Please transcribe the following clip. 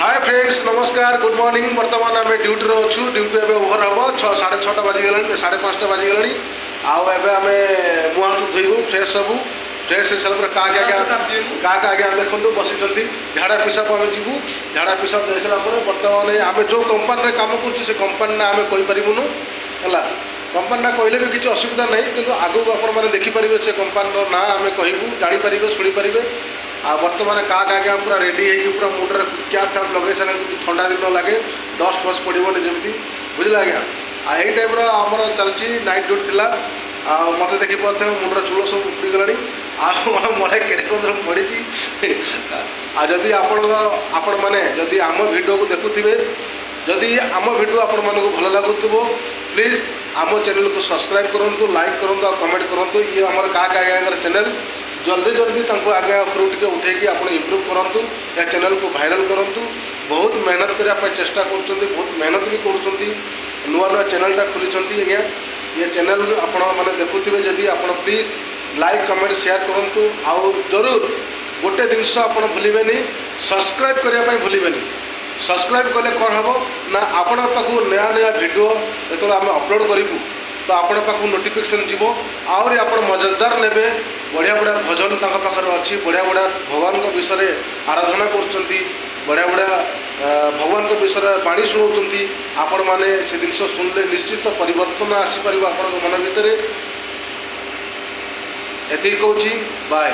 Hi friends नमस्कार good morning बर्तमान आम ड्यूटी अच्छु ड्यूटी एवं ओभर हम 6:30 बाजिगला 5:30 बाजिगला आउ एवं आम मुह धोबू फ्रेश सबू फ्रेश हो सारा क्या आज्ञा देखो बसी झाड़ा पिसाब आम जीवु झाड़ा पिसाब दे सारापर बर्तमान आम जो कंपानी कम कर कंपानी ना आम कहीपरूनु है कंपानी कहले भी किसी असुविधा नहीं कि आगू आपने देखिपारे से कंपानी ना आम कहूँ जापर शुणिपारे आ बर्तमान क्या आज्ञा पूरा रेडी है पूरा मुंडे क्याप फ्याप लगे सारे ठंडा दिन लगे डस्ट फस्ट पड़ोनी जमी बुझे आज्ञा यही टाइप आमर चलती नाइट ड्यूटी थी मत देखी पारे मुंडर चूल सब उड़गला मरे केरेकंद्र पड़ी आदि आपण मैंने जदि आम भिडियो को देखुवे जदि आम भिडियो आपण मानक भल लगुव प्लीज आम चैनल को सब्सक्राइब करूँ लाइक करूँ और कमेंट करूँ ये आम क्या आज्ञा चैनल जल्दी जल्दी आगे ऊपर उठेकी आप इम्प्रूव करूँ या चैनल को वायरल करूँ बहुत मेहनत करने चेष्टा कर बहुत मेहनत भी कर नुआ नुआ चैनलटा खोली आज्ञा ये चैनल आपण मैंने देखुवे जदि आप प्लीज लाइक कमेंट शेयर करूँ आउ जरूर गोटे जिनस आप भूलें सब्सक्राइब करने भूलें सब्सक्राइब कले कौन हम ना आपण पाक नया नया वीडियो जो आम अपलोड करूँ तो आपण पाक नोटिफिकेशन जीव आहरी आप मजेदार ने बढ़िया बढ़िया भजन पाखे अच्छी बढ़िया बढ़िया भगवान विषय आराधना कर बढ़िया बढ़िया भगवान विषय बाणी शुणाऊँ आपण मैंने से जिन शुणिले निश्चित परिवर्तन आसीपर आप मन भितर एति कहूँ बाय।